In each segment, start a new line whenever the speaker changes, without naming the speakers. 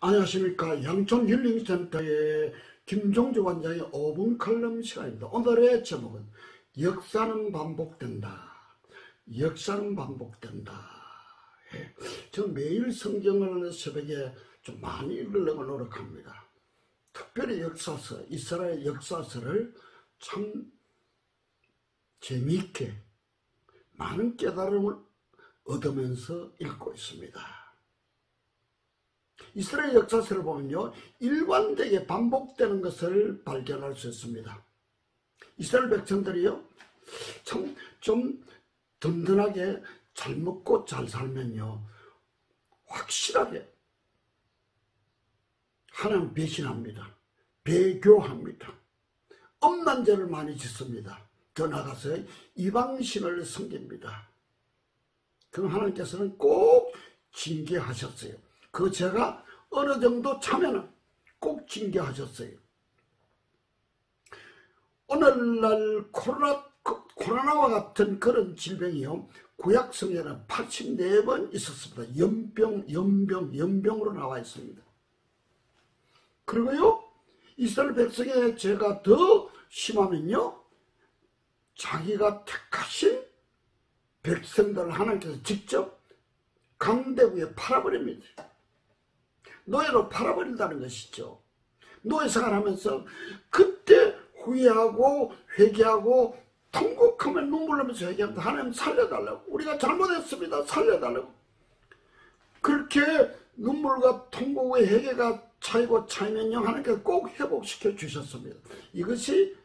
안녕하십니까. 양촌 힐링센터의 김종주 원장의 5분 칼럼 시간입니다. 오늘의 제목은 역사는 반복된다. 역사는 반복된다. 저는 매일 성경을 새벽에 좀 많이 읽으려고 노력합니다. 특별히 역사서, 이스라엘 역사서를 참 재미있게 많은 깨달음을 얻으면서 읽고 있습니다. 이스라엘 역사서를 보면요, 일관되게 반복되는 것을 발견할 수 있습니다. 이스라엘 백성들이요, 참 좀 든든하게 잘 먹고 잘 살면요, 확실하게 하나님 배신합니다. 배교합니다. 엄난 죄를 많이 짓습니다. 더 나가서 이방신을 섬깁니다. 그럼 하나님께서는 꼭 징계하셨어요. 그 죄가 어느 정도 차면은 꼭 징계하셨어요. 오늘날 코로나와 같은 그런 질병이요, 구약성에는 84번 있었습니다. 연병으로 나와 있습니다. 그리고요, 이스라엘 백성의 죄가 더 심하면요, 자기가 택하신 백성들을 하나님께서 직접 강대국에 팔아버립니다. 노예로 팔아버린다는 것이죠. 노예 생활하면서 그때 후회하고 회개하고 통곡하면 눈물 나면서 회개합니다. 하나님 살려달라고. 우리가 잘못했습니다. 살려달라고. 그렇게 눈물과 통곡의 회개가 차이면요, 하나님께서 꼭 회복시켜 주셨습니다. 이것이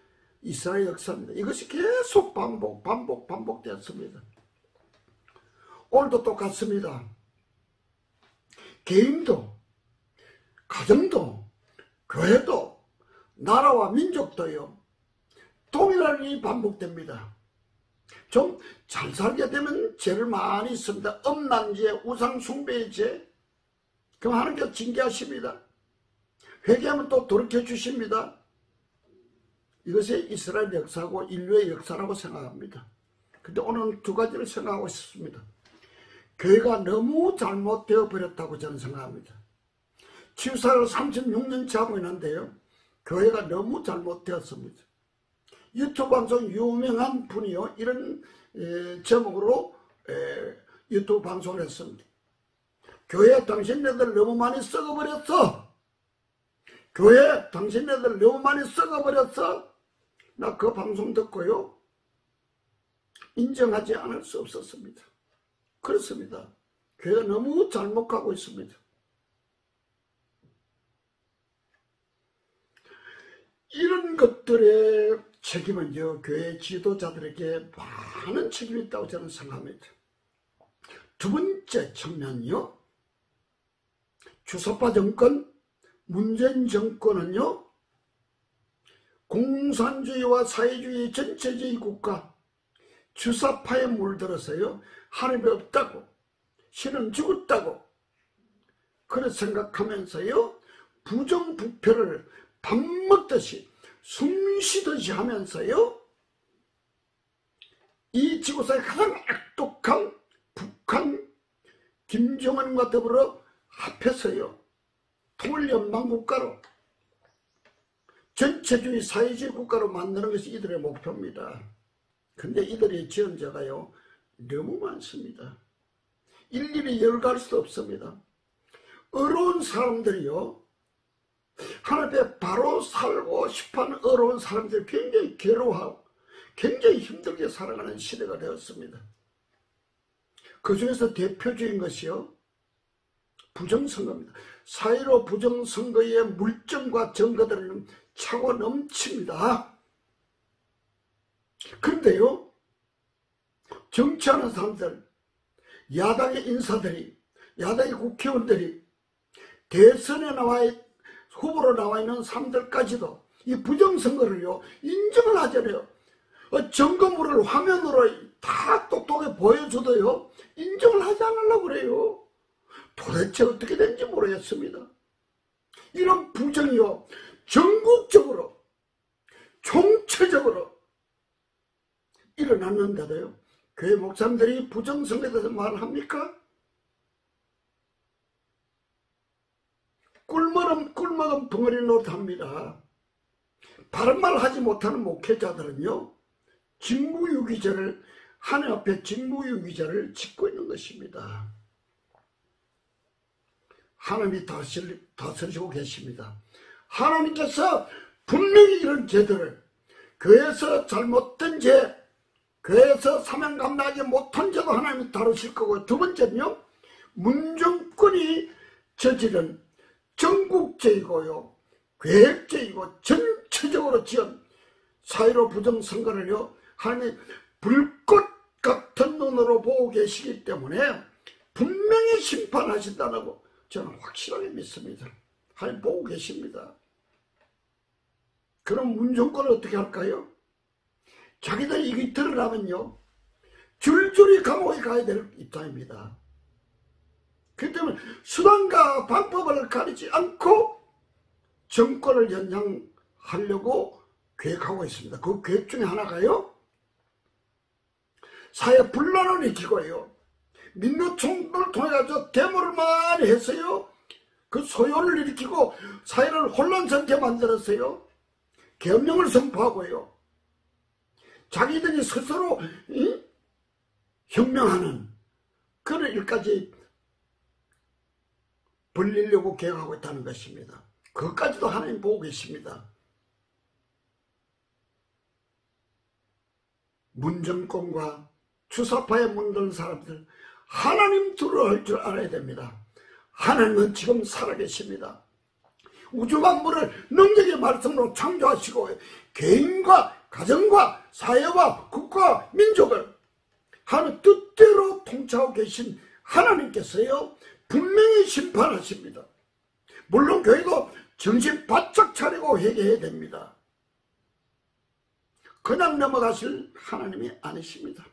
이스라엘 역사입니다. 이것이 계속 반복되었습니다. 오늘도 똑같습니다. 개인도, 가정도, 교회도, 나라와 민족도요, 동일한 일이 반복됩니다. 좀 잘 살게 되면 죄를 많이 있습니다. 엄난죄, 우상숭배의 죄. 그럼 하나님께서 징계하십니다. 회개하면 또 돌이켜 주십니다. 이것이 이스라엘 역사고 인류의 역사라고 생각합니다. 근데 오늘 두 가지를 생각하고 있습니다. 교회가 너무 잘못되어 버렸다고 저는 생각합니다. 치유사를 36년째 하고 있는데요, 교회가 너무 잘못되었습니다. 유튜브 방송 유명한 분이요, 이런 제목으로 유튜브 방송을 했습니다. 교회 당신네들 너무 많이 썩어버렸어. 교회 당신네들 너무 많이 썩어버렸어. 나 그 방송 듣고요, 인정하지 않을 수 없었습니다. 그렇습니다. 교회가 너무 잘못 가고 있습니다. 이런 것들의 책임은요, 교회 지도자들에게 많은 책임이 있다고 저는 생각합니다. 두 번째 측면이요, 주사파 정권, 문재인 정권은요, 공산주의와 사회주의 전체주의 국가, 주사파에 물들어서요, 하나님이 없다고, 신은 죽었다고, 그렇게 생각하면서요, 부정부패를 밥 먹듯이 숨쉬듯이 하면서요, 이 지구상의 가장 악독한 북한, 김정은과 더불어 합해서요, 통일연방국가로, 전체주의 사회주의 국가로 만드는 것이 이들의 목표입니다. 근데 이들의 지은 죄가요, 너무 많습니다. 일일이 열갈 수 없습니다. 어려운 사람들이요, 하나님 앞에 바로 살고 싶어하는 어려운 사람들이 굉장히 괴로워하고 굉장히 힘들게 살아가는 시대가 되었습니다. 그 중에서 대표적인 것이요, 부정선거입니다. 4.15 부정선거의 물증과 증거들은 차고 넘칩니다. 그런데요, 정치하는 사람들, 야당의 인사들이, 야당의 국회의원들이, 대선에 후보로 나와 있는 사람들까지도 이 부정선거를요, 인정을 하잖아요. 점검을 화면으로 다 똑똑하게 보여줘도요, 인정을 하지 않으려고 그래요. 도대체 어떻게 된지 모르겠습니다. 이런 부정이요, 전국적으로, 총체적으로 일어났는데도요, 교회 목사님들이 부정선거에 대해서 말을 합니까? 꿀먹은 벙어리 노릇합니다. 바른 말 하지 못하는 목회자들은요, 직무유기죄를, 하나님 앞에 직무유기죄를 짓고 있는 것입니다. 하나님이 다스리고 계십니다. 하나님께서 분명히 이런 죄들을, 교회에서 잘못된 죄, 교회에서 사명 감당하지 못한 죄도 하나님이 다루실 거고, 두 번째는요, 문정권이 저지른 전국죄이고요, 계획죄이고 전체적으로 지은 사회로 부정선거를요, 하나님이 불꽃 같은 눈으로 보고 계시기 때문에 분명히 심판하신다고 저는 확실하게 믿습니다. 하나님 보고 계십니다. 그럼 문정권을 어떻게 할까요? 자기들이 이게 드러나면요, 줄줄이 감옥에 가야 될 입장입니다. 그렇기 때문에 수단과 방법을 가리지 않고 정권을 연장하려고 계획하고 있습니다. 그 계획 중에 하나가요, 사회 분란을 일으키고요, 민노총을 통해서 데모를 많이 했어요. 그 소요를 일으키고 사회를 혼란스럽게 만들었어요. 계엄령을 선포하고요, 자기들이 스스로 혁명하는 그런 일까지 벌리려고 계획하고 있다는 것입니다. 그것까지도 하나님 보고 계십니다. 문정권과 주사파에 물든 사람들, 하나님 두려워할 줄 알아야 됩니다. 하나님은 지금 살아계십니다. 우주 만물을 능력의 말씀으로 창조하시고 개인과 가정과 사회와 국가와 민족을 하나님 뜻대로 통치하고 계신 하나님께서요, 분명히 심판하십니다. 물론 교회도 정신 바짝 차리고 회개해야 됩니다. 그냥 넘어가실 하나님이 아니십니다.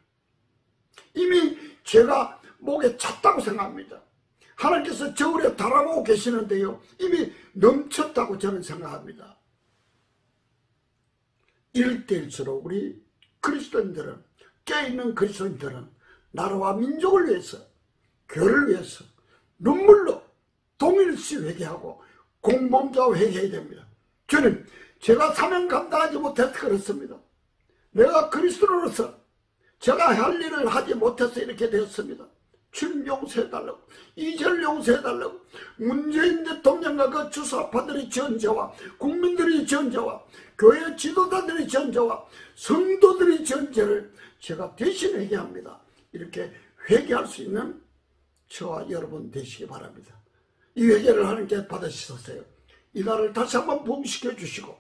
이미 죄가 목에 찼다고 생각합니다. 하나님께서 저울에 달아보고 계시는데요, 이미 넘쳤다고 저는 생각합니다. 이럴 때일수록 우리 그리스도인들은, 깨어있는 그리스도인들은 나라와 민족을 위해서, 교회를 위해서 눈물로 동일시 회개하고 공범자와 회개해야 됩니다. 저는 제가 사명 감당하지 못해서 그렇습니다. 내가 그리스도로서 제가 할 일을 하지 못해서 이렇게 되었습니다. 주님 용서해달라고, 이절 용서해달라고, 문재인 대통령과 그 주사파들의 지은 죄와 국민들의 지은 죄와 교회 지도자들의 지은 죄와 성도들의 지은 죄를 제가 대신 회개합니다. 이렇게 회개할 수 있는 저와 여러분 되시기 바랍니다. 이 회개를 하나님께 받으셨어요. 이 나라를 다시 한번 부흥시켜 주시고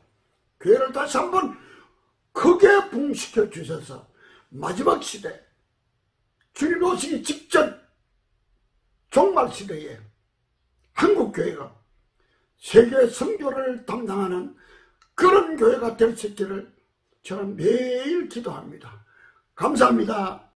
교회를 다시 한번 크게 부흥시켜 주셔서 마지막 시대, 주님 오시기 직전 종말 시대에 한국교회가 세계 선교를 담당하는 그런 교회가 될 수 있기를 저는 매일 기도합니다. 감사합니다.